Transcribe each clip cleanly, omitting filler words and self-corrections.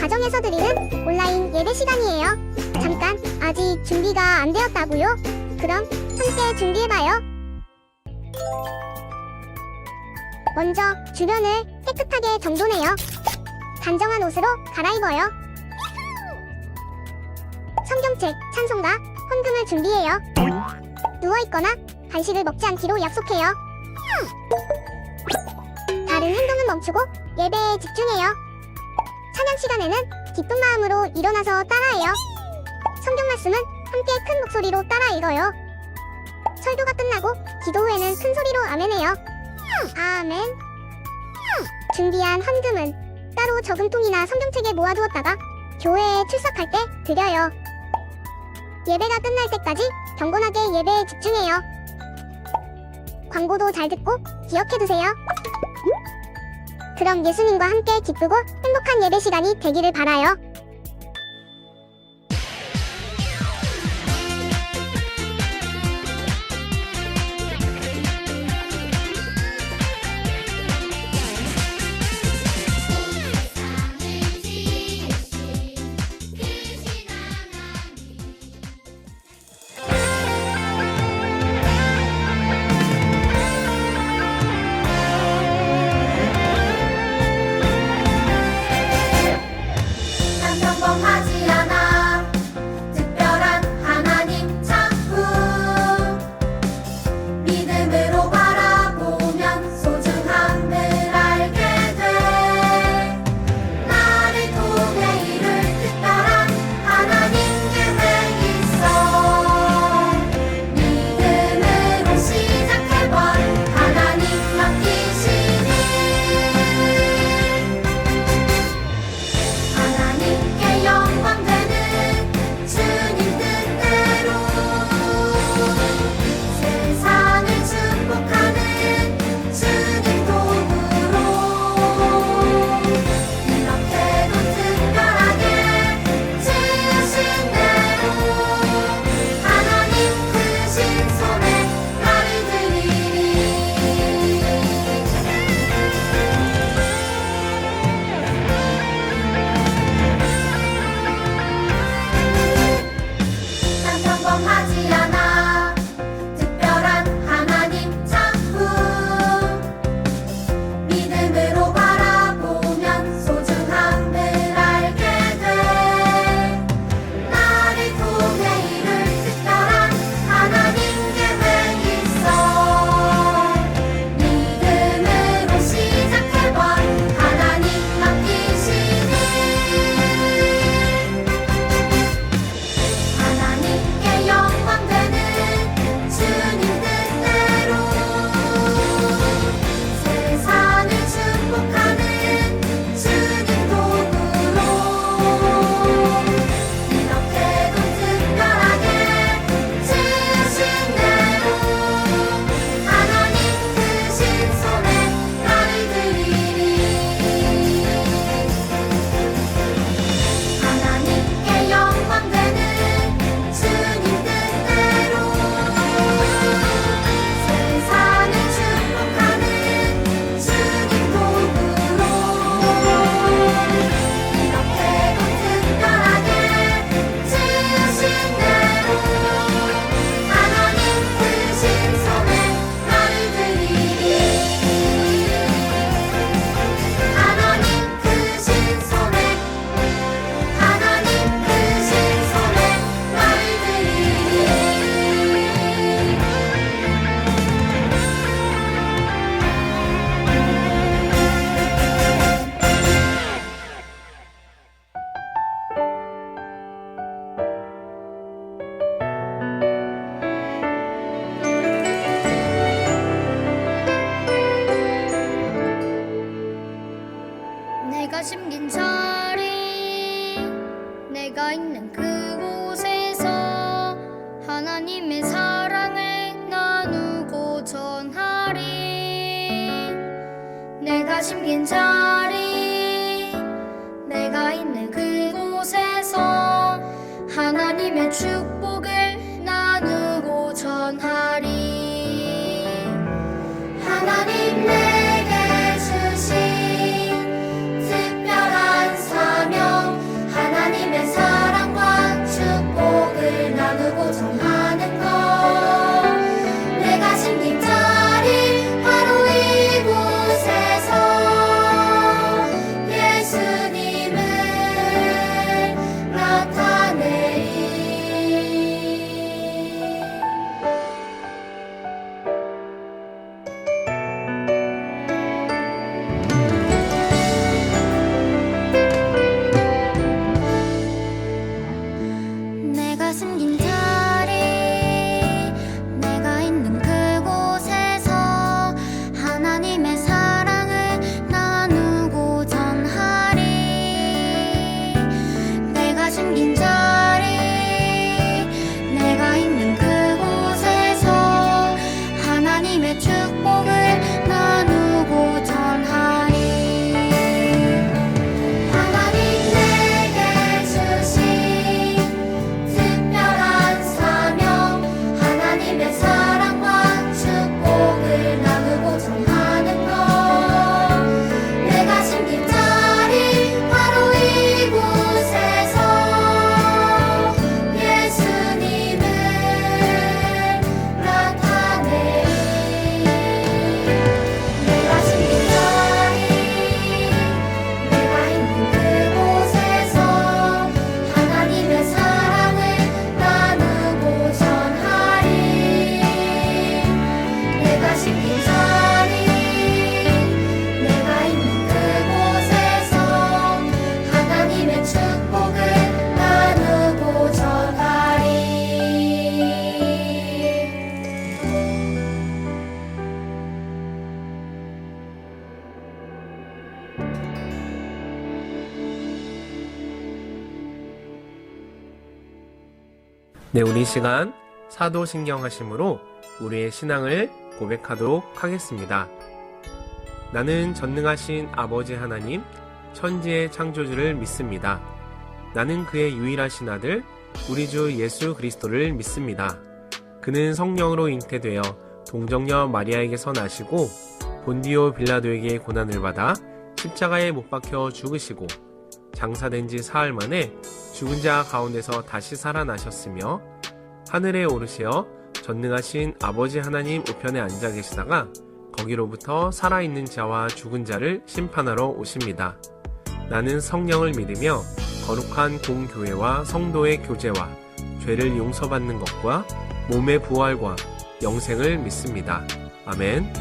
가정에서 드리는 온라인 예배 시간이에요. 잠깐, 아직 준비가 안 되었다고요? 그럼 함께 준비해봐요. 먼저 주변을 깨끗하게 정돈해요. 단정한 옷으로 갈아입어요. 성경책, 찬송가, 헌금을 준비해요. 누워있거나 간식을 먹지 않기로 약속해요. 다른 행동은 멈추고 예배에 집중해요. 찬양 시간에는 기쁜 마음으로 일어나서 따라해요. 성경 말씀은 함께 큰 목소리로 따라 읽어요. 설교가 끝나고 기도 후에는 큰 소리로 아멘해요. 아멘. 준비한 헌금은 따로 저금통이나 성경책에 모아두었다가 교회에 출석할 때 드려요. 예배가 끝날 때까지 경건하게 예배에 집중해요. 광고도 잘 듣고 기억해두세요. 그럼 예수님과 함께 기쁘고 행복한 예배 시간이 되기를 바라요. 평범하지 않아 특별한 하나님 작품 믿음으로 바라보면 소중함을 알게 돼 나를 통해 이룰 특별한 하나님 계획 있어 믿음으로 시작해봐 하나님 맡기시니 하나님께 영광되는 주님 뜻대로 세상을 축복하는 주님 도구로 이렇게도 특별하게 지으신 대로 하나님 크신 손에 나를 드리리 난 평범하지 않아 특별한 하나님 작품 믿음으로 바라보면 소중함을 알게 돼 나를 통해 이룰 특별한 하나님 계획 있어 믿음으로 시작해봐 하나님 맡기시니 하나님께 영광되는 주님 뜻대로 세상을 축복하는 주님 도구로 이렇게도 특별하게 지으신 대로 하나님 크신 손에 나를 드리리 하나님께 영광되는 주님 뜻대로 세상을 축복하는 주님 도구로 이렇게도 특별하게 지으신 대로 하나님 크신 손에 나를 드리리 하나님 크신 손에 하나님 크신 손에 나를 드리리 내가 심긴 자리 내가 있는 그곳에서 하나님의 사랑을 나누고 전하리 내가 심긴 자리 내가 있는 그곳에서 하나님의 축복을 나누고 전하리 하나님 내게 주신 특별한 사명 네, 우리 시간 사도신경하심으로 우리의 신앙을 고백하도록 하겠습니다. 나는 전능하신 아버지 하나님, 천지의 창조주를 믿습니다. 나는 그의 유일하신 아들, 우리 주 예수 그리스도를 믿습니다. 그는 성령으로 잉태되어 동정녀 마리아에게서 나시고 본디오 빌라도에게 고난을 받아 십자가에 못 박혀 죽으시고 장사된 지 사흘 만에 죽은 자 가운데서 다시 살아나셨으며 하늘에 오르시어 전능하신 아버지 하나님 우편에 앉아 계시다가 거기로부터 살아있는 자와 죽은 자를 심판하러 오십니다. 나는 성령을 믿으며 거룩한 공교회와 성도의 교제와 죄를 용서받는 것과 몸의 부활과 영생을 믿습니다. 아멘.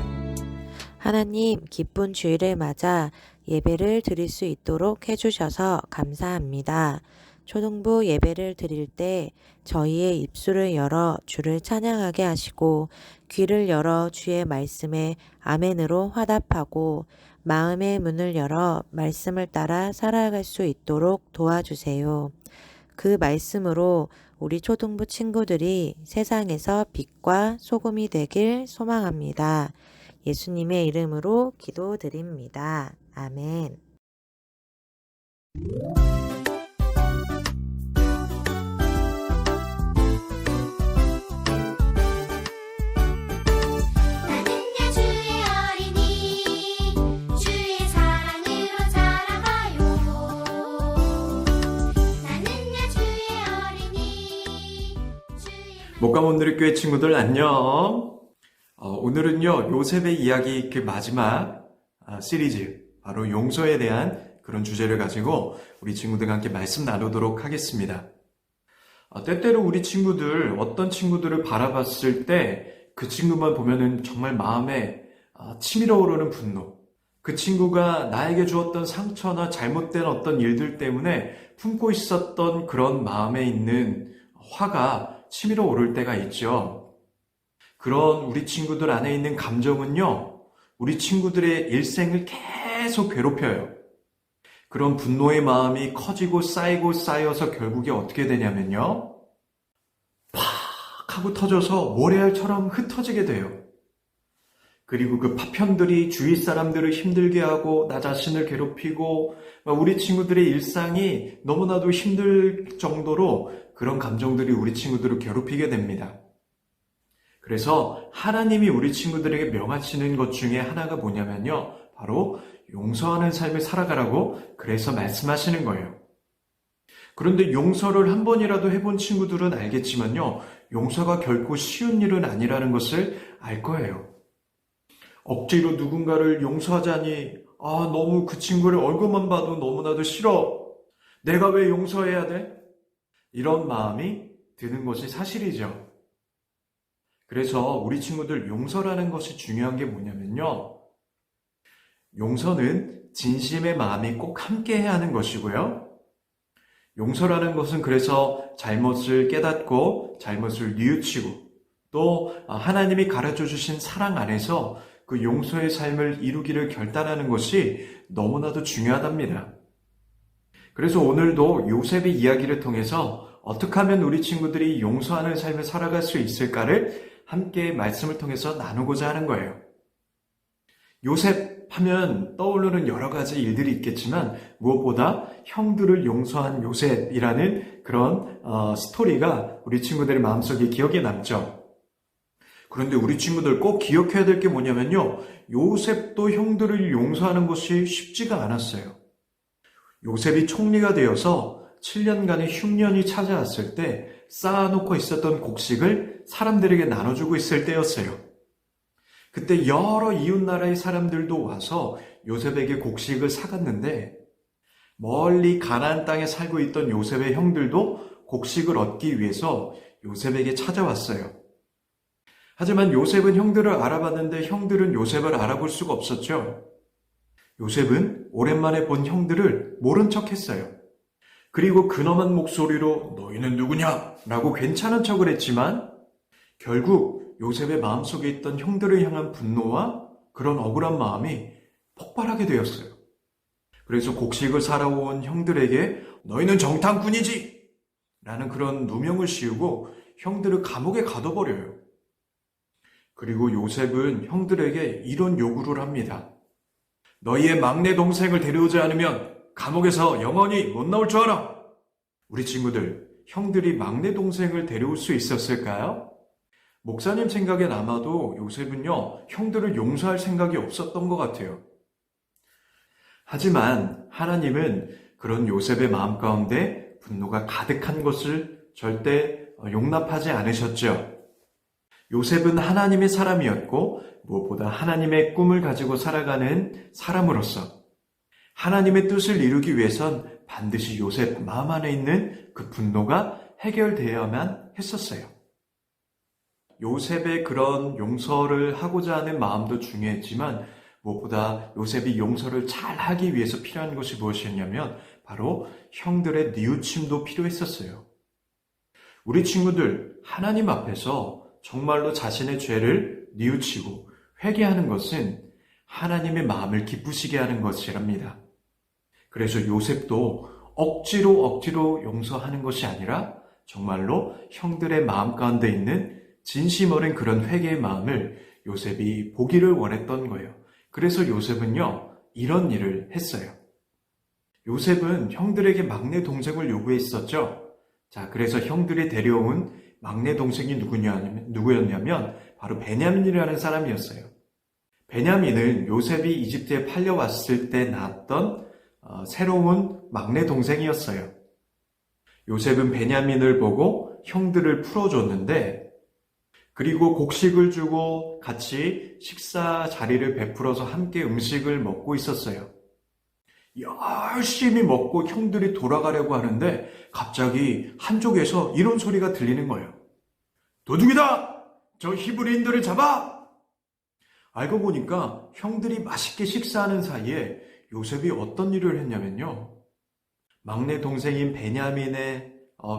하나님, 기쁜 주일을 맞아 예배를 드릴 수 있도록 해주셔서 감사합니다. 초등부 예배를 드릴 때 저희의 입술을 열어 주를 찬양하게 하시고 귀를 열어 주의 말씀에 아멘으로 화답하고 마음의 문을 열어 말씀을 따라 살아갈 수 있도록 도와주세요. 그 말씀으로 우리 초등부 친구들이 세상에서 빛과 소금이 되길 소망합니다. 예수님의 이름으로 기도드립니다. 아멘. 나는야 주의 어린이 주의 사랑으로 자라가요. 나는야 주의 어린이 목가몬드리교회 친구들 안녕. 오늘은요 요셉의 이야기 그 마지막 시리즈 바로 용서에 대한 그런 주제를 가지고 우리 친구들과 함께 말씀 나누도록 하겠습니다. 때때로 우리 친구들 어떤 친구들을 바라봤을 때 그 친구만 보면은 정말 마음에 치밀어 오르는 분노, 그 친구가 나에게 주었던 상처나 잘못된 어떤 일들 때문에 품고 있었던 그런 마음에 있는 화가 치밀어 오를 때가 있죠. 그런 우리 친구들 안에 있는 감정은요, 우리 친구들의 일생을 계속 괴롭혀요. 그런 분노의 마음이 커지고 쌓이고 쌓여서 결국에 어떻게 되냐면요, 팍 하고 터져서 모래알처럼 흩어지게 돼요. 그리고 그 파편들이 주위 사람들을 힘들게 하고 나 자신을 괴롭히고 우리 친구들의 일상이 너무나도 힘들 정도로 그런 감정들이 우리 친구들을 괴롭히게 됩니다. 그래서 하나님이 우리 친구들에게 명하시는 것 중에 하나가 뭐냐면요, 바로 용서하는 삶을 살아가라고 그래서 말씀하시는 거예요. 그런데 용서를 한 번이라도 해본 친구들은 알겠지만요, 용서가 결코 쉬운 일은 아니라는 것을 알 거예요. 억지로 누군가를 용서하자니 너무 그 친구를 얼굴만 봐도 너무나도 싫어. 내가 왜 용서해야 돼? 이런 마음이 드는 것이 사실이죠. 그래서 우리 친구들 용서라는 것이 중요한 게 뭐냐면요, 용서는 진심의 마음이 꼭 함께 해야 하는 것이고요, 용서라는 것은 그래서 잘못을 깨닫고 잘못을 뉘우치고 또 하나님이 가르쳐 주신 사랑 안에서 그 용서의 삶을 이루기를 결단하는 것이 너무나도 중요하답니다. 그래서 오늘도 요셉의 이야기를 통해서 어떻게 하면 우리 친구들이 용서하는 삶을 살아갈 수 있을까를 함께 말씀을 통해서 나누고자 하는 거예요. 요셉 하면 떠오르는 여러 가지 일들이 있겠지만 무엇보다 형들을 용서한 요셉이라는 그런 스토리가 우리 친구들의 마음속에 기억에 남죠. 그런데 우리 친구들 꼭 기억해야 될 게 뭐냐면요, 요셉도 형들을 용서하는 것이 쉽지가 않았어요. 요셉이 총리가 되어서 7년간의 흉년이 찾아왔을 때 쌓아놓고 있었던 곡식을 사람들에게 나눠주고 있을 때였어요. 그때 여러 이웃나라의 사람들도 와서 요셉에게 곡식을 사갔는데 멀리 가나안 땅에 살고 있던 요셉의 형들도 곡식을 얻기 위해서 요셉에게 찾아왔어요. 하지만 요셉은 형들을 알아봤는데 형들은 요셉을 알아볼 수가 없었죠. 요셉은 오랜만에 본 형들을 모른 척했어요. 그리고 근엄한 목소리로 너희는 누구냐? 라고 괜찮은 척을 했지만 결국 요셉의 마음속에 있던 형들을 향한 분노와 그런 억울한 마음이 폭발하게 되었어요. 그래서 곡식을 사러 온 형들에게 너희는 정탐꾼이지! 라는 그런 누명을 씌우고 형들을 감옥에 가둬버려요. 그리고 요셉은 형들에게 이런 요구를 합니다. 너희의 막내 동생을 데려오지 않으면 감옥에서 영원히 못 나올 줄 알아. 우리 친구들, 형들이 막내 동생을 데려올 수 있었을까요? 목사님 생각엔 아마도 요셉은요, 형들을 용서할 생각이 없었던 것 같아요. 하지만 하나님은 그런 요셉의 마음 가운데 분노가 가득한 것을 절대 용납하지 않으셨죠. 요셉은 하나님의 사람이었고 무엇보다 하나님의 꿈을 가지고 살아가는 사람으로서 하나님의 뜻을 이루기 위해선 반드시 요셉 마음 안에 있는 그 분노가 해결되어야만 했었어요. 요셉의 그런 용서를 하고자 하는 마음도 중요했지만 무엇보다 요셉이 용서를 잘 하기 위해서 필요한 것이 무엇이었냐면 바로 형들의 뉘우침도 필요했었어요. 우리 친구들, 하나님 앞에서 정말로 자신의 죄를 뉘우치고 회개하는 것은 하나님의 마음을 기쁘시게 하는 것이랍니다. 그래서 요셉도 억지로 용서하는 것이 아니라 정말로 형들의 마음 가운데 있는 진심 어린 그런 회개의 마음을 요셉이 보기를 원했던 거예요. 그래서 요셉은요, 이런 일을 했어요. 요셉은 형들에게 막내 동생을 요구했었죠. 자, 그래서 형들이 데려온 막내 동생이 누구였냐면 바로 베냐민이라는 사람이었어요. 베냐민은 요셉이 이집트에 팔려왔을 때 낳았던 새로운 막내 동생이었어요. 요셉은 베냐민을 보고 형들을 풀어줬는데 그리고 곡식을 주고 같이 식사 자리를 베풀어서 함께 음식을 먹고 있었어요. 열심히 먹고 형들이 돌아가려고 하는데 갑자기 한쪽에서 이런 소리가 들리는 거예요. 도둑이다! 저 히브리인들을 잡아! 알고 보니까 형들이 맛있게 식사하는 사이에 요셉이 어떤 일을 했냐면요. 막내 동생인 베냐민의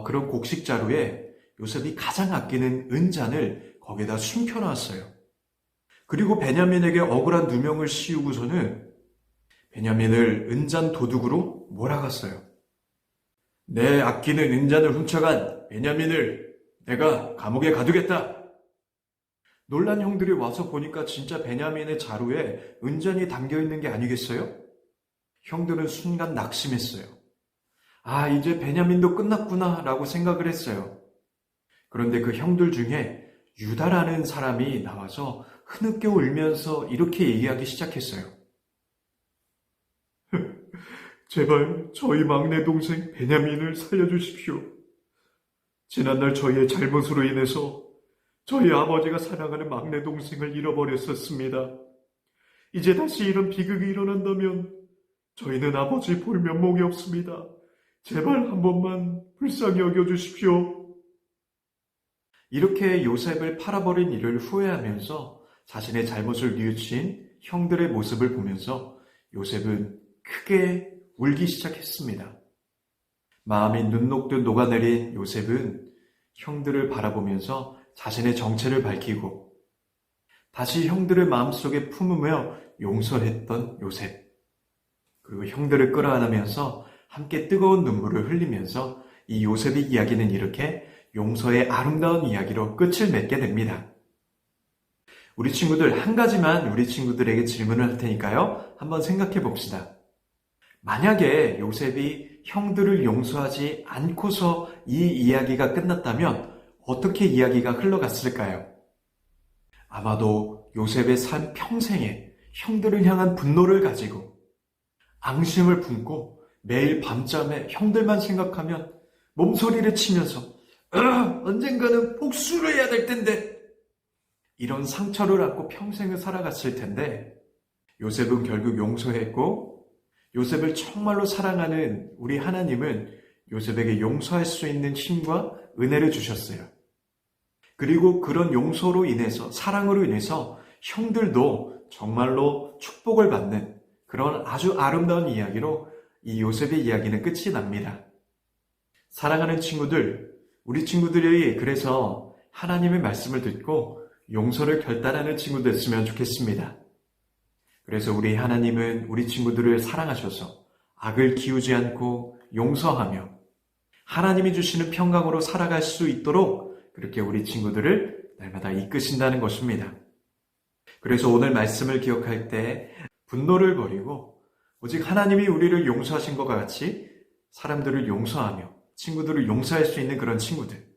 그런 곡식 자루에 요셉이 가장 아끼는 은잔을 거기에다 숨겨놨어요. 그리고 베냐민에게 억울한 누명을 씌우고서는 베냐민을 은잔 도둑으로 몰아갔어요. 내 아끼는 은잔을 훔쳐간 베냐민을 내가 감옥에 가두겠다. 놀란 형들이 와서 보니까 진짜 베냐민의 자루에 은잔이 담겨있는 게 아니겠어요? 형들은 순간 낙심했어요. 아, 이제 베냐민도 끝났구나 라고 생각을 했어요. 그런데 그 형들 중에 유다라는 사람이 나와서 흐느껴 울면서 이렇게 얘기하기 시작했어요. 제발 저희 막내 동생 베냐민을 살려주십시오. 지난날 저희의 잘못으로 인해서 저희 아버지가 사랑하는 막내 동생을 잃어버렸었습니다. 이제 다시 이런 비극이 일어난다면 저희는 아버지 볼 면목이 없습니다. 제발 한 번만 불쌍히 여겨주십시오. 이렇게 요셉을 팔아버린 일을 후회하면서 자신의 잘못을 뉘우친 형들의 모습을 보면서 요셉은 크게 울기 시작했습니다. 마음이 눈 녹듯 녹아내린 요셉은 형들을 바라보면서 자신의 정체를 밝히고 다시 형들을 마음속에 품으며 용서했던 요셉. 그리고 형들을 끌어안으면서 함께 뜨거운 눈물을 흘리면서 이 요셉의 이야기는 이렇게 용서의 아름다운 이야기로 끝을 맺게 됩니다. 우리 친구들, 한 가지만 우리 친구들에게 질문을 할 테니까요. 한번 생각해 봅시다. 만약에 요셉이 형들을 용서하지 않고서 이 이야기가 끝났다면 어떻게 이야기가 흘러갔을까요? 아마도 요셉의 삶 평생에 형들을 향한 분노를 가지고 앙심을 품고 매일 밤잠에 형들만 생각하면 몸소리를 치면서 언젠가는 복수를 해야 될 텐데 이런 상처를 안고 평생을 살아갔을 텐데 요셉은 결국 용서했고 요셉을 정말로 사랑하는 우리 하나님은 요셉에게 용서할 수 있는 힘과 은혜를 주셨어요. 그리고 그런 용서로 인해서, 사랑으로 인해서 형들도 정말로 축복을 받는 그런 아주 아름다운 이야기로 이 요셉의 이야기는 끝이 납니다. 사랑하는 친구들, 우리 친구들이 그래서 하나님의 말씀을 듣고 용서를 결단하는 친구 됐으면 좋겠습니다. 그래서 우리 하나님은 우리 친구들을 사랑하셔서 악을 기우지 않고 용서하며 하나님이 주시는 평강으로 살아갈 수 있도록 그렇게 우리 친구들을 날마다 이끄신다는 것입니다. 그래서 오늘 말씀을 기억할 때 분노를 버리고 오직 하나님이 우리를 용서하신 것과 같이 사람들을 용서하며 친구들을 용서할 수 있는 그런 친구들,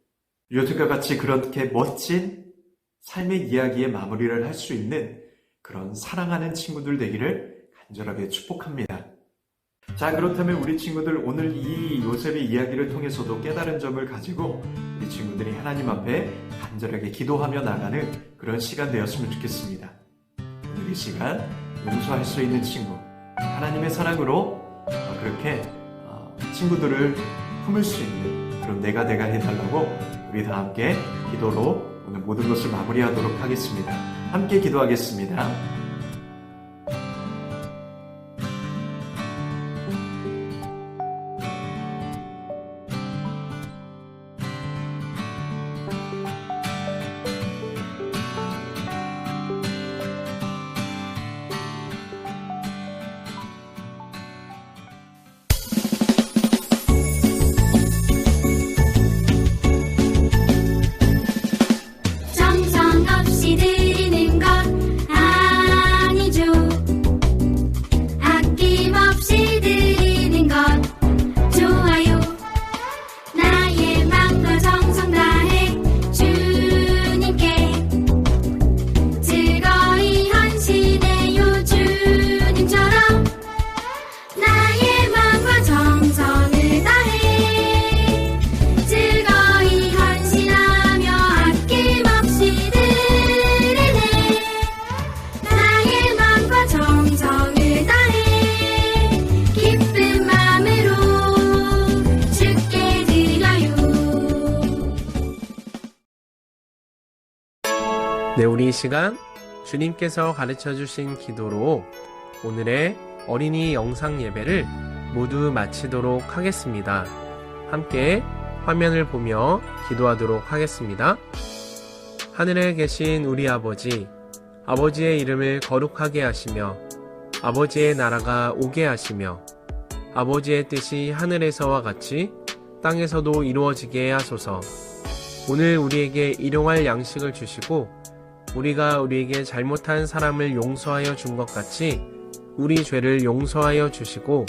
요즘과 같이 그렇게 멋진 삶의 이야기의 마무리를 할 수 있는 그런 사랑하는 친구들 되기를 간절하게 축복합니다. 자, 그렇다면 우리 친구들 오늘 이 요셉의 이야기를 통해서도 깨달은 점을 가지고 우리 친구들이 하나님 앞에 간절하게 기도하며 나가는 그런 시간 되었으면 좋겠습니다. 오늘 이 시간 용서할 수 있는 친구, 하나님의 사랑으로 그렇게 친구들을 품을 수 있는 그런 내가 해달라고 우리 다 함께 기도로 오늘 모든 것을 마무리하도록 하겠습니다. 함께 기도하겠습니다. 정성없이 드리는 것 아니죠. 아낌없이 드리는 것 좋아요. 나의 맘과 정성 다해 주님께 즐거이 헌신해요. 주님처럼 나의 맘과 정성을 다해 즐거이 헌신하며 아낌없이 드리네. 나의 맘과 정성을 다해 기쁜 마음으로 주께 드려요. 네, 우리 이 시간 주님께서 가르쳐 주신 기도로 오늘의 어린이 영상 예배를 모두 마치도록 하겠습니다. 함께 화면을 보며 기도하도록 하겠습니다. 하늘에 계신 우리 아버지, 아버지의 이름을 거룩하게 하시며 아버지의 나라가 오게 하시며 아버지의 뜻이 하늘에서와 같이 땅에서도 이루어지게 하소서. 오늘 우리에게 일용할 양식을 주시고 우리가 우리에게 잘못한 사람을 용서하여 준 것 같이 우리 죄를 용서하여 주시고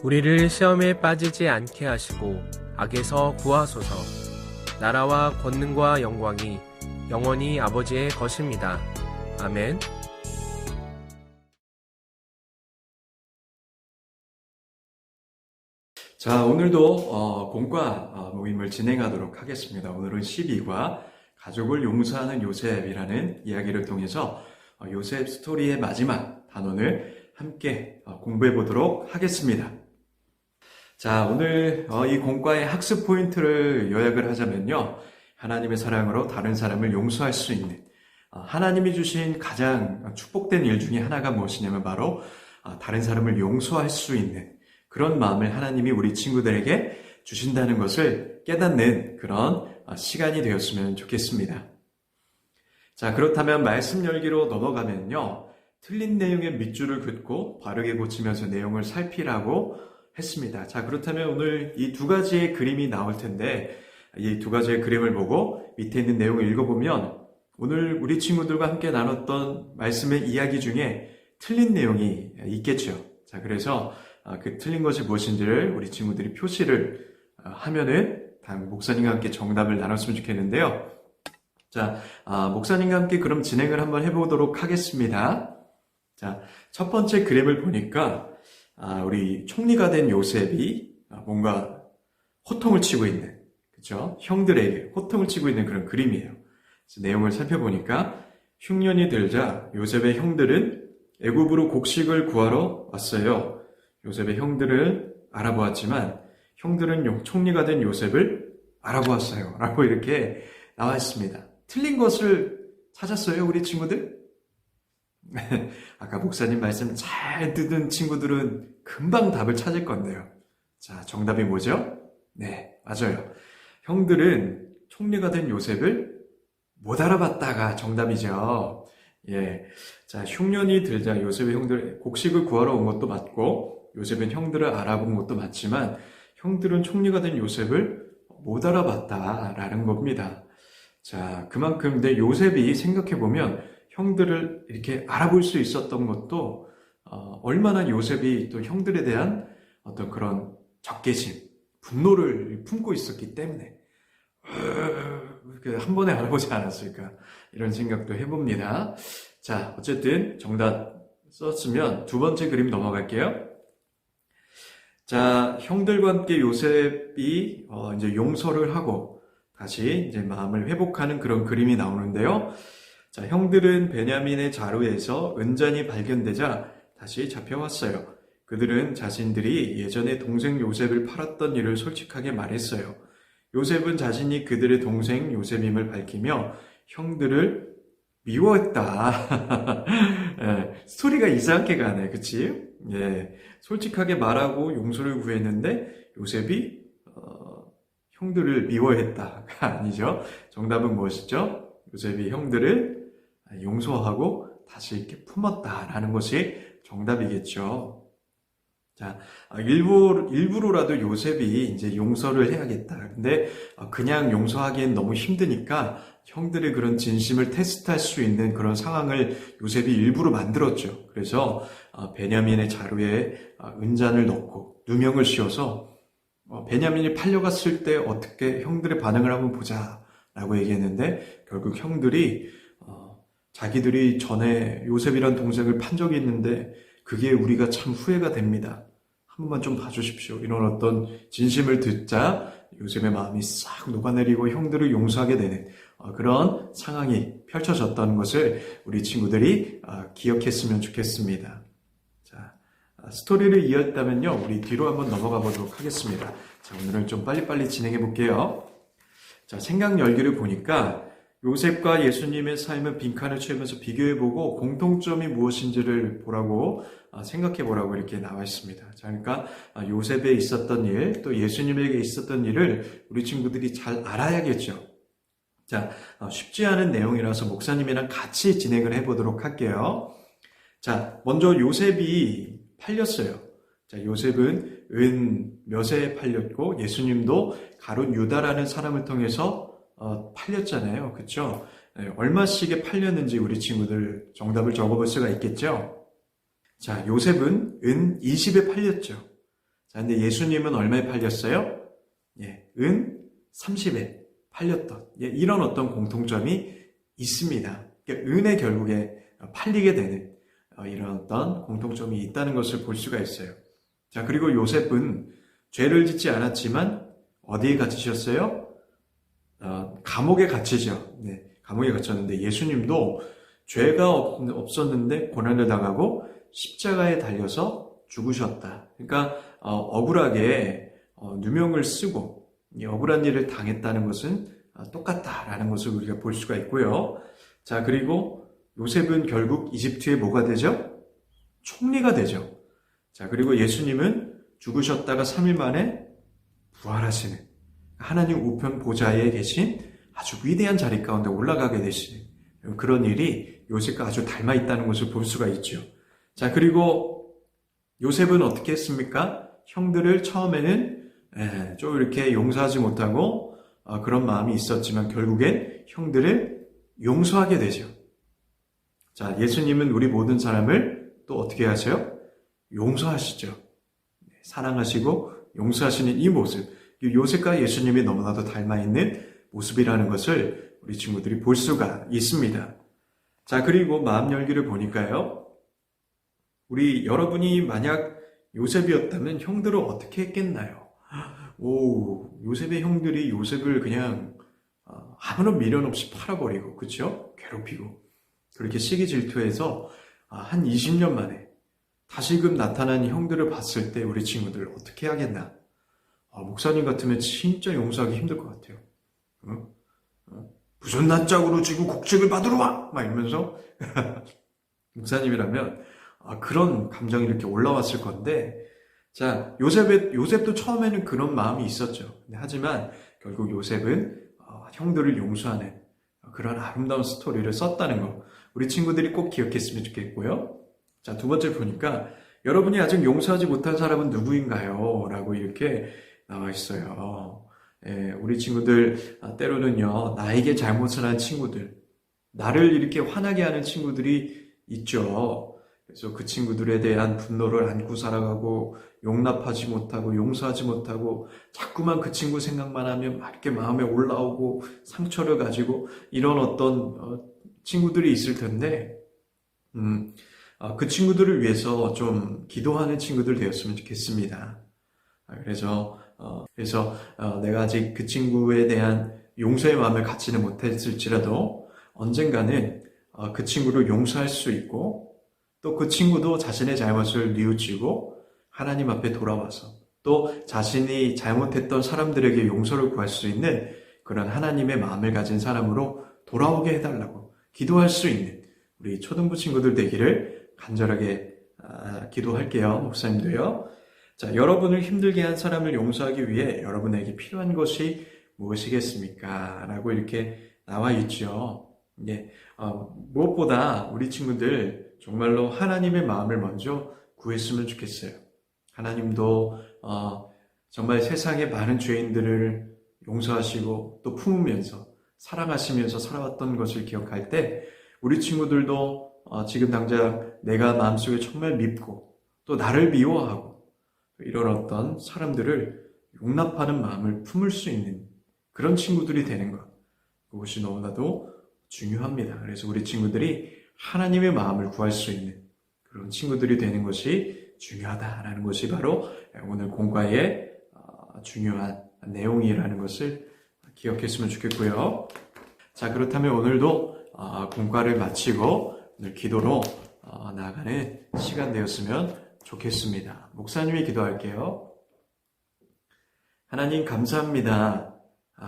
우리를 시험에 빠지지 않게 하시고 악에서 구하소서. 나라와 권능과 영광이 영원히 아버지의 것입니다. 아멘. 자, 오늘도 공과 모임을 진행하도록 하겠습니다. 오늘은 12과 가족을 용서하는 요셉이라는 이야기를 통해서 요셉 스토리의 마지막 단원을 함께 공부해 보도록 하겠습니다. 자, 오늘 이 공과의 학습 포인트를 요약을 하자면요. 하나님의 사랑으로 다른 사람을 용서할 수 있는 하나님이 주신 가장 축복된 일 중에 하나가 무엇이냐면 바로 다른 사람을 용서할 수 있는 그런 마음을 하나님이 우리 친구들에게 주신다는 것을 깨닫는 그런 시간이 되었으면 좋겠습니다. 자, 그렇다면 말씀 열기로 넘어가면요. 틀린 내용의 밑줄을 긋고 바르게 고치면서 내용을 살피라고 했습니다. 자, 그렇다면 오늘 이 두 가지의 그림이 나올 텐데 이 두 가지의 그림을 보고 밑에 있는 내용을 읽어보면 오늘 우리 친구들과 함께 나눴던 말씀의 이야기 중에 틀린 내용이 있겠죠. 자, 그래서 그 틀린 것이 무엇인지를 우리 친구들이 표시를 하면은 다음 목사님과 함께 정답을 나눴으면 좋겠는데요. 자, 목사님과 함께 그럼 진행을 한번 해보도록 하겠습니다. 자, 첫 번째 그림을 보니까 우리 총리가 된 요셉이 뭔가 호통을 치고 있는, 그렇죠? 형들에게 호통을 치고 있는 그런 그림이에요. 그래서 내용을 살펴보니까 흉년이 들자 요셉의 형들은 애굽으로 곡식을 구하러 왔어요. 요셉의 형들을 알아보았지만 형들은 총리가 된 요셉을 알아보았어요. 라고 이렇게 나와 있습니다. 틀린 것을 찾았어요, 우리 친구들? 아까 목사님 말씀 잘 듣는 친구들은 금방 답을 찾을 건데요. 자, 정답이 뭐죠? 네, 맞아요. 형들은 총리가 된 요셉을 못 알아봤다가 정답이죠. 예. 자, 흉년이 들자 요셉의 형들 곡식을 구하러 온 것도 맞고 요셉은 형들을 알아본 것도 맞지만 형들은 총리가 된 요셉을 못 알아봤다라는 겁니다. 자, 그만큼 근데 요셉이 생각해보면 형들을 이렇게 알아볼 수 있었던 것도 얼마나 요셉이 또 형들에 대한 어떤 그런 적개심, 분노를 품고 있었기 때문에 한 번에 알아보지 않았을까 이런 생각도 해봅니다. 자, 어쨌든 정답 썼으면 두 번째 그림 넘어갈게요. 자, 형들과 함께 요셉이 이제 용서를 하고 다시 이제 마음을 회복하는 그런 그림이 나오는데요. 자, 형들은 베냐민의 자루에서 은잔이 발견되자 다시 잡혀왔어요. 그들은 자신들이 예전에 동생 요셉을 팔았던 일을 솔직하게 말했어요. 요셉은 자신이 그들의 동생 요셉임을 밝히며 형들을 미워했다. 예, 스토리가 이상하게 가네, 그치? 예, 솔직하게 말하고 용서를 구했는데 요셉이 형들을 미워했다가 아니죠. 정답은 무엇이죠? 요셉이 형들을 용서하고 다시 이렇게 품었다라는 것이 정답이겠죠. 자, 일부러라도 요셉이 이제 용서를 해야겠다. 근데 그냥 용서하기엔 너무 힘드니까 형들의 그런 진심을 테스트할 수 있는 그런 상황을 요셉이 일부러 만들었죠. 그래서 베냐민의 자루에 은잔을 넣고 누명을 씌워서 베냐민이 팔려갔을 때 어떻게 형들의 반응을 한번 보자라고 얘기했는데 결국 형들이 자기들이 전에 요셉이란 동생을 판 적이 있는데 그게 우리가 참 후회가 됩니다. 한 번만 좀 봐주십시오. 이런 어떤 진심을 듣자 요셉의 마음이 싹 녹아내리고 형들을 용서하게 되는 그런 상황이 펼쳐졌다는 것을 우리 친구들이 기억했으면 좋겠습니다. 자, 스토리를 이어했다면요, 우리 뒤로 한번 넘어가 보도록 하겠습니다. 자, 오늘은 좀 빨리빨리 진행해 볼게요. 자, 생각 열기를 보니까 요셉과 예수님의 삶은 빈칸을 채우면서 비교해보고 공통점이 무엇인지를 보라고 생각해 보라고 이렇게 나와 있습니다. 자, 그러니까 요셉에 있었던 일, 또 예수님에게 있었던 일을 우리 친구들이 잘 알아야겠죠. 자, 쉽지 않은 내용이라서 목사님이랑 같이 진행을 해보도록 할게요. 자, 먼저 요셉이 팔렸어요. 자, 요셉은 은 몇에 팔렸고 예수님도 가룟 유다라는 사람을 통해서 팔렸잖아요. 그쵸? 네, 얼마씩에 팔렸는지 우리 친구들 정답을 적어볼 수가 있겠죠? 자, 요셉은 은 20에 팔렸죠. 자, 근데 예수님은 얼마에 팔렸어요? 예, 은 30에 팔렸던, 예, 이런 어떤 공통점이 있습니다. 그러니까 은에 결국에 팔리게 되는 이런 어떤 공통점이 있다는 것을 볼 수가 있어요. 자, 그리고 요셉은 죄를 짓지 않았지만 어디에 갇히셨어요? 감옥에 갇히죠. 네, 감옥에 갇혔는데 예수님도 죄가 없었는데 고난을 당하고 십자가에 달려서 죽으셨다. 그러니까 억울하게 누명을 쓰고 이 억울한 일을 당했다는 것은 똑같다라는 것을 우리가 볼 수가 있고요. 자, 그리고 요셉은 결국 이집트의 뭐가 되죠? 총리가 되죠. 자, 그리고 예수님은 죽으셨다가 3일 만에 부활하시는 하나님 우편 보좌에 계신 아주 위대한 자리 가운데 올라가게 되시는 그런 일이 요셉과 아주 닮아 있다는 것을 볼 수가 있죠. 자, 그리고 요셉은 어떻게 했습니까? 형들을 처음에는 좀 이렇게 용서하지 못하고 그런 마음이 있었지만 결국엔 형들을 용서하게 되죠. 자, 예수님은 우리 모든 사람을 또 어떻게 하세요? 용서하시죠. 사랑하시고 용서하시는 이 모습, 요셉과 예수님이 너무나도 닮아있는 모습이라는 것을 우리 친구들이 볼 수가 있습니다. 자, 그리고 마음 열기를 보니까요, 우리 여러분이 만약 요셉이었다면 형들을 어떻게 했겠나요? 요셉의 형들이 요셉을 그냥 아무런 미련 없이 팔아버리고, 그쵸? 괴롭히고 그렇게 시기 질투해서 한 20년 만에 다시금 나타난 형들을 봤을 때 우리 친구들 어떻게 하겠나? 목사님 같으면 진짜 용서하기 힘들 것 같아요. 무슨 낯짝으로 지고 곡책을 받으러 와! 막 이러면서 목사님이라면 그런 감정이 이렇게 올라왔을 건데, 자, 요셉도 처음에는 그런 마음이 있었죠. 하지만 결국 요셉은 형들을 용서하는 그런 아름다운 스토리를 썼다는 거 우리 친구들이 꼭 기억했으면 좋겠고요. 자, 두 번째 보니까 여러분이 아직 용서하지 못한 사람은 누구인가요? 라고 이렇게 나와 있어요. 우리 친구들 때로는요, 나에게 잘못을 한 친구들, 나를 이렇게 화나게 하는 친구들이 있죠. 그래서 그 친구들에 대한 분노를 안고 살아가고 용납하지 못하고 용서하지 못하고 자꾸만 그 친구 생각만 하면 막 이렇게 마음에 올라오고 상처를 가지고 이런 어떤 친구들이 있을 텐데 그 친구들을 위해서 좀 기도하는 친구들 되었으면 좋겠습니다. 그래서 내가 아직 그 친구에 대한 용서의 마음을 갖지는 못했을지라도 언젠가는 그 친구를 용서할 수 있고 또 그 친구도 자신의 잘못을 뉘우치고 하나님 앞에 돌아와서 또 자신이 잘못했던 사람들에게 용서를 구할 수 있는 그런 하나님의 마음을 가진 사람으로 돌아오게 해달라고 기도할 수 있는 우리 초등부 친구들 되기를 간절하게 기도할게요. 목사님도요. 자, 여러분을 힘들게 한 사람을 용서하기 위해 여러분에게 필요한 것이 무엇이겠습니까? 라고 이렇게 나와 있죠. 무엇보다 우리 친구들 정말로 하나님의 마음을 먼저 구했으면 좋겠어요. 하나님도 정말 세상의 많은 죄인들을 용서하시고 또 품으면서 사랑하시면서 살아왔던 것을 기억할 때 우리 친구들도 지금 당장 내가 마음속에 정말 밉고 또 나를 미워하고 이런 어떤 사람들을 용납하는 마음을 품을 수 있는 그런 친구들이 되는 것, 그것이 너무나도 중요합니다. 그래서 우리 친구들이 하나님의 마음을 구할 수 있는 그런 친구들이 되는 것이 중요하다라는 것이 바로 오늘 공과의 중요한 내용이라는 것을 기억했으면 좋겠고요. 자, 그렇다면 오늘도 공과를 마치고 오늘 기도로 나아가는 시간 되었으면 좋겠습니다. 목사님이 기도할게요. 하나님 감사합니다.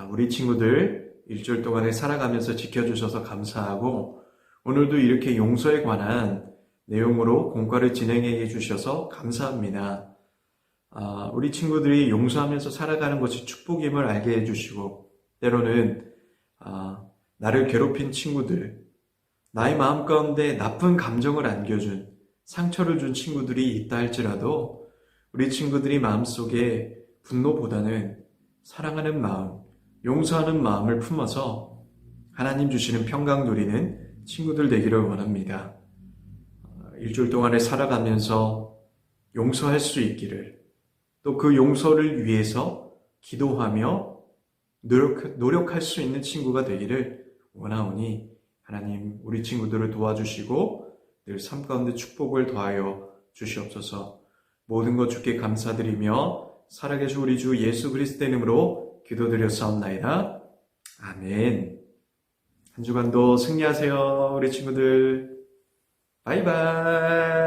우리 친구들 일주일 동안에 살아가면서 지켜주셔서 감사하고 오늘도 이렇게 용서에 관한 내용으로 공과를 진행해 주셔서 감사합니다. 우리 친구들이 용서하면서 살아가는 것이 축복임을 알게 해주시고 때로는 나를 괴롭힌 친구들, 나의 마음 가운데 나쁜 감정을 안겨준 상처를 준 친구들이 있다 할지라도 우리 친구들이 마음속에 분노보다는 사랑하는 마음, 용서하는 마음을 품어서 하나님 주시는 평강 누리는 친구들 되기를 원합니다. 일주일 동안에 살아가면서 용서할 수 있기를 또 그 용서를 위해서 기도하며 노력할 수 있는 친구가 되기를 원하오니 하나님 우리 친구들을 도와주시고 늘 삶 가운데 축복을 더하여 주시옵소서. 모든 것 주께 감사드리며 살아계신 우리 주 예수 그리스도의 이름으로 기도드렸사옵나이다. 아멘. 한 주간도 승리하세요, 우리 친구들. 바이바이.